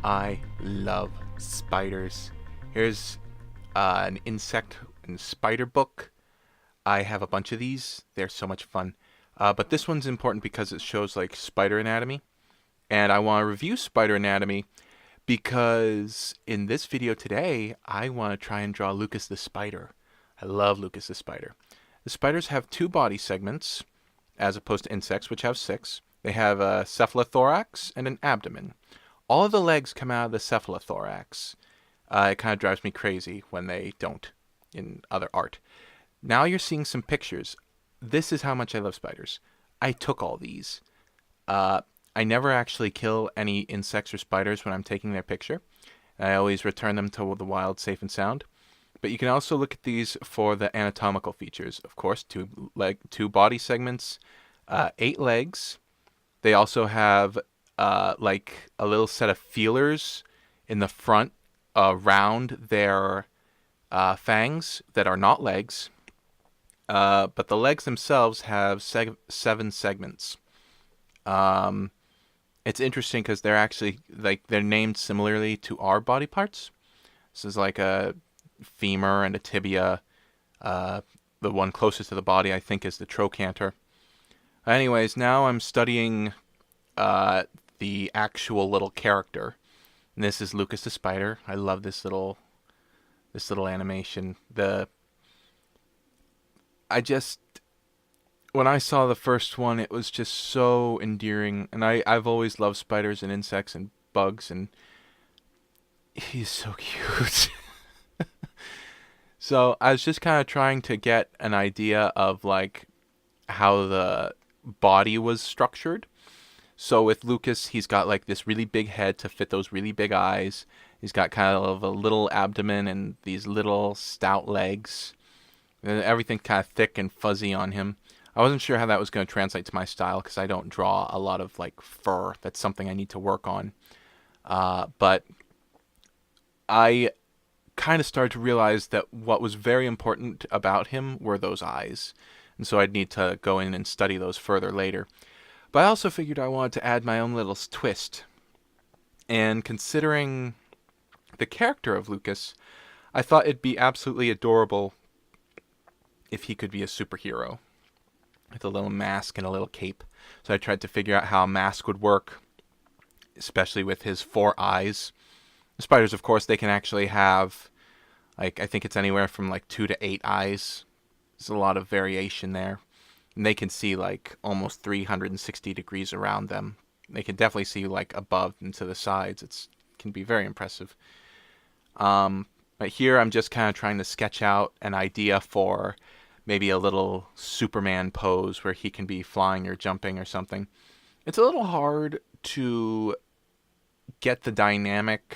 I love spiders. Here's an insect and spider book. I have a bunch of these. They're so much fun. But this one's important because it shows like spider anatomy. And I want to review spider anatomy because in this video today, I want to try and draw Lucas the spider. I love Lucas the spider. The spiders have two body segments as opposed to insects, which have six. They have a cephalothorax and an abdomen. All of the legs come out of the cephalothorax. It kind of drives me crazy when they don't in other art. Now you're seeing some pictures. This is how much I love spiders. I took all these. I never actually kill any insects or spiders when I'm taking their picture. I always return them to the wild safe and sound. But you can also look at these for the anatomical features. Of course, two body segments, 8 legs. They also have like a little set of feelers in the front around their fangs that are not legs. But the legs themselves have 7 segments. It's interesting because they're actually they're named similarly to our body parts. This is like a femur and a tibia. The one closest to the body, I think, is the trochanter. Anyways, now I'm studying the actual little character. And this is Lucas the spider. I love this little animation. When I saw the first one, it was just so endearing. And I've always loved spiders and insects and bugs, and he's so cute. So I was just kind of trying to get an idea of like how the body was structured. So with Lucas, he's got like this really big head to fit those really big eyes. He's got kind of a little abdomen and these little stout legs. And everything's kind of thick and fuzzy on him. I wasn't sure how that was going to translate to my style because I don't draw a lot of like fur. That's something I need to work on. But I kind of started to realize that what was very important about him were those eyes. And so I'd need to go in and study those further later. But I also figured I wanted to add my own little twist. And considering the character of Lucas, I thought it'd be absolutely adorable if he could be a superhero with a little mask and a little cape. So I tried to figure out how a mask would work, especially with his 4 eyes. The spiders, of course, they can actually have, like, I think it's anywhere from like 2 to 8 eyes. There's a lot of variation there. And they can see like almost 360 degrees around them. They can definitely see like above and to the sides. It can be very impressive. But here I'm just kind of trying to sketch out an idea for maybe a little Superman pose where he can be flying or jumping or something. It's a little hard to get the dynamic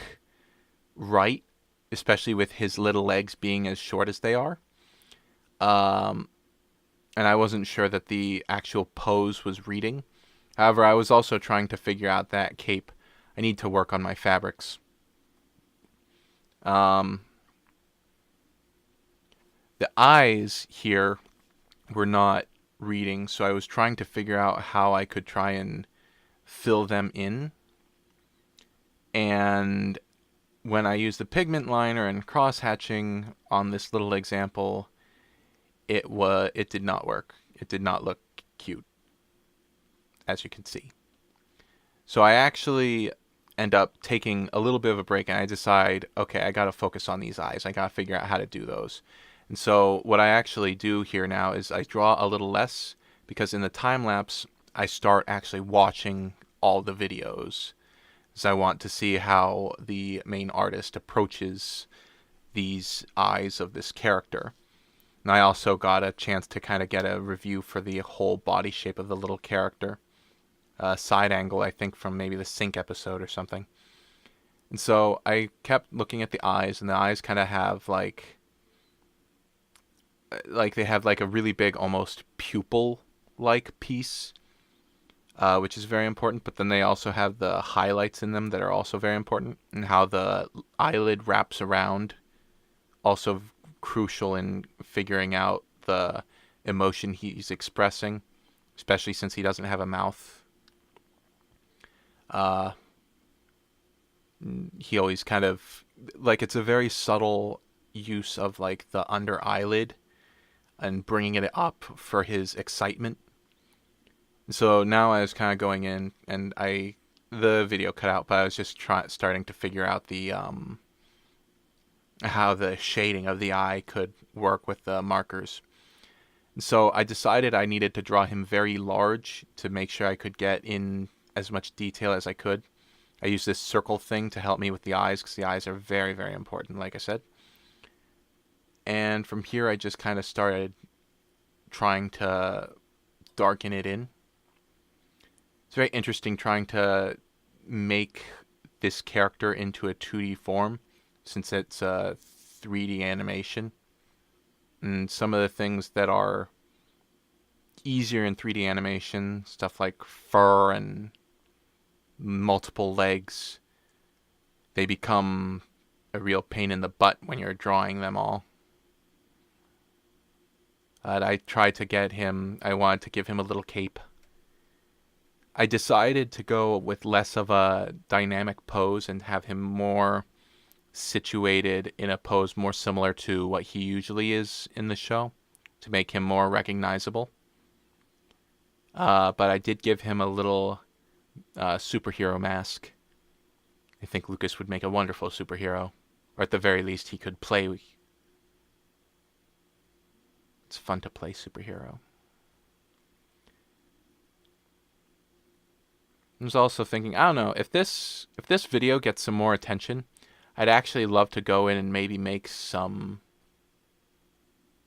right, especially with his little legs being as short as they are. And I wasn't sure that the actual pose was reading. However, I was also trying to figure out that cape. I need to work on my fabrics. The eyes here were not reading, so I was trying to figure out how I could try and fill them in. And when I used the pigment liner and cross-hatching on this little example, it did not work. It did not look cute, as you can see. So I actually end up taking a little bit of a break, and I decide, okay, I got to focus on these eyes. I got to figure out how to do those. And so what I actually do here now is I draw a little less, because in the time lapse, I start actually watching all the videos. So I want to see how the main artist approaches these eyes of this character. And I also got a chance to kind of get a review for the whole body shape of the little character. Side angle, I think, from maybe the Sync episode or something. And so I kept looking at the eyes, and the eyes kind of have like they have like a really big, almost pupil-like piece, which is very important. But then they also have the highlights in them that are also very important, and how the eyelid wraps around, also crucial in figuring out the emotion he's expressing, especially since he doesn't have a mouth. He always kind of like it's a very subtle use of like the under eyelid and bringing it up for his excitement. So now I was kind of going in and the video cut out, but I was just starting to figure out the how the shading of the eye could work with the markers. So I decided I needed to draw him very large to make sure I could get in as much detail as I could. I used this circle thing to help me with the eyes because the eyes are very, very important, like I said. And from here, I just kind of started trying to darken it in. It's very interesting trying to make this character into a 2D form since it's a 3D animation. And some of the things that are easier in 3D animation, stuff like fur and multiple legs, they become a real pain in the butt when you're drawing them all. I tried to get him, I wanted to give him a little cape. I decided to go with less of a dynamic pose and have him more situated in a pose more similar to what he usually is in the show to make him more recognizable. But I did give him a little superhero mask. I think Lucas would make a wonderful superhero, or at the very least, he could play. It's fun to play superhero. I was also thinking, I don't know, if this video gets some more attention, I'd actually love to go in and maybe make some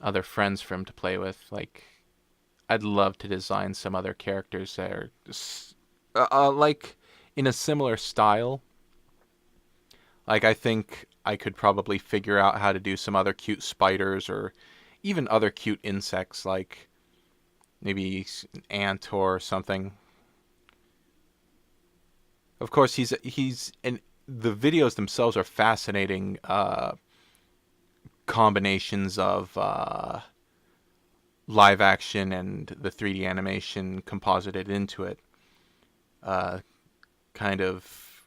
other friends for him to play with. Like, I'd love to design some other characters that are just, like in a similar style. Like, I think I could probably figure out how to do some other cute spiders or even other cute insects, like maybe an ant or something. Of course, and the videos themselves are fascinating combinations of live action and the 3D animation composited into it. Kind of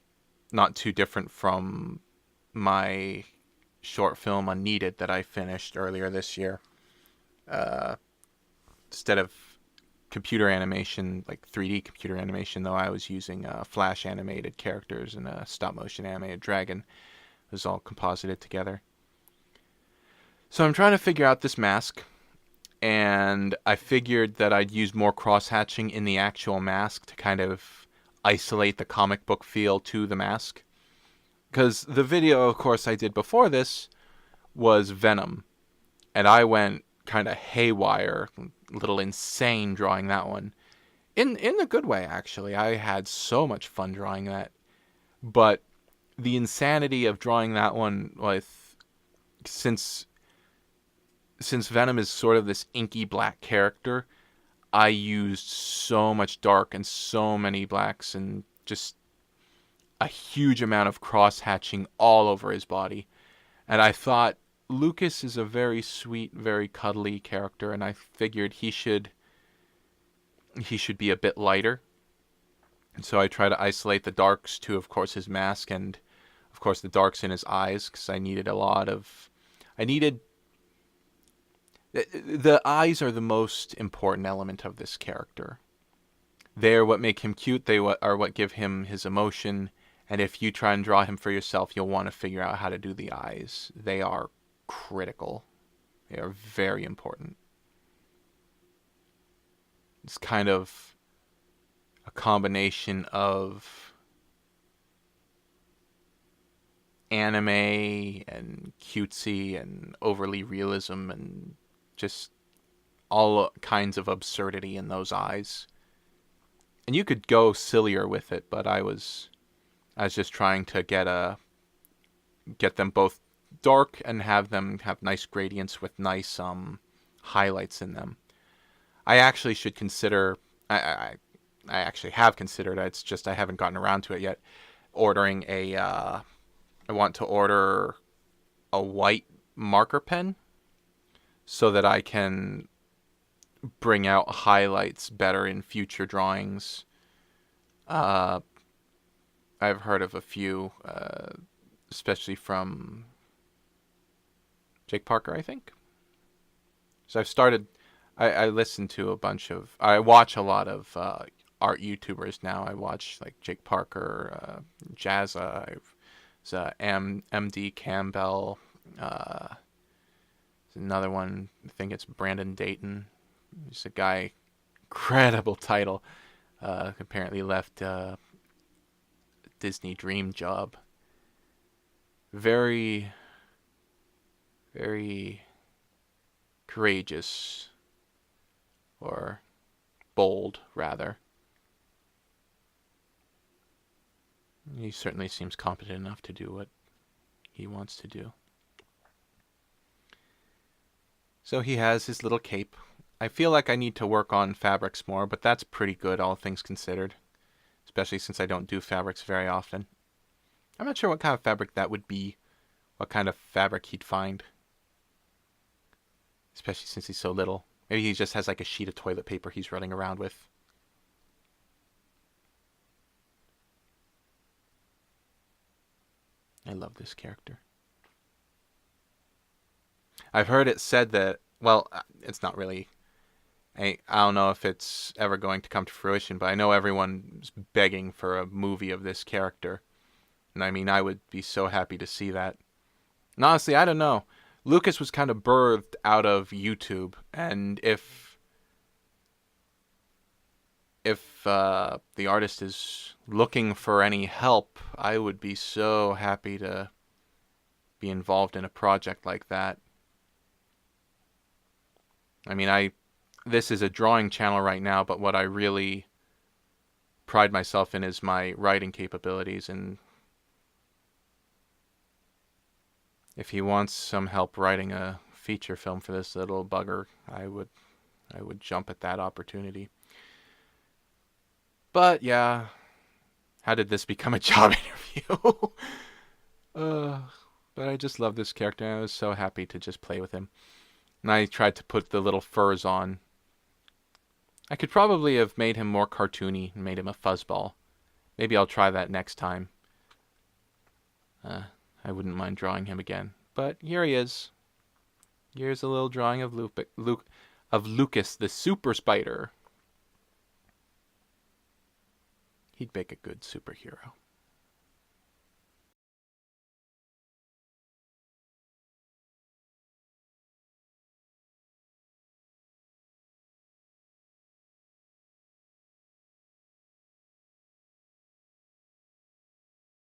not too different from my short film Unneeded that I finished earlier this year. Instead of computer animation, like 3D computer animation, though, I was using Flash animated characters and a stop motion animated dragon. It was all composited together. So I'm trying to figure out this mask, and I figured that I'd use more cross-hatching in the actual mask to kind of isolate the comic book feel to the mask. Because the video, of course, I did before this was Venom, and I went kind of haywire, a little insane drawing that one. In a good way, actually. I had so much fun drawing that. But the insanity of drawing that one with since Venom is sort of this inky black character, I used so much dark and so many blacks and just a huge amount of cross hatching all over his body. And I thought Lucas is a very sweet, very cuddly character, and I figured he should be a bit lighter. And so I try to isolate the darks to, of course, his mask and, of course, the darks in his eyes, because I needed the eyes are the most important element of this character. They are what make him cute. They are what give him his emotion. And if you try and draw him for yourself, you'll want to figure out how to do the eyes. They are critical. They are very important. It's kind of a combination of anime and cutesy and overly realism and just all kinds of absurdity in those eyes. And you could go sillier with it, but I was just trying to get them both dark and have them have nice gradients with nice highlights in them. I actually should consider. I actually have considered. It's just I haven't gotten around to it yet. Ordering a. I want to order a white marker pen so that I can bring out highlights better in future drawings. I I've heard of a few, especially from Jake Parker, I think. So I've started. I listen to a bunch of. I watch a lot of art YouTubers now. I watch like Jake Parker, Jazza, MD Campbell. There's another one. I think it's Brandon Dayton. He's a guy. Incredible title. Apparently left Disney Dream Job. Very, very courageous, or bold, rather. He certainly seems competent enough to do what he wants to do. So he has his little cape. I feel like I need to work on fabrics more, but that's pretty good, all things considered. Especially since I don't do fabrics very often. I'm not sure what kind of fabric that would be. What kind of fabric he'd find. Especially since he's so little. Maybe he just has like a sheet of toilet paper he's running around with. I love this character. I've heard it said that, well, it's not really, I don't know if it's ever going to come to fruition, but I know everyone's begging for a movie of this character. And I mean, I would be so happy to see that. And honestly, I don't know. Lucas was kind of birthed out of YouTube, and if the artist is looking for any help, I would be so happy to be involved in a project like that. I mean, this is a drawing channel right now, but what I really pride myself in is my writing capabilities, and if he wants some help writing a feature film for this little bugger, I would jump at that opportunity. But yeah, how did this become a job interview? But I just love this character, and I was so happy to just play with him. And I tried to put the little furs on. I could probably have made him more cartoony and made him a fuzzball. Maybe I'll try that next time. I wouldn't mind drawing him again. But here he is. Here's a little drawing of Lucas, the super spider. He'd make a good superhero.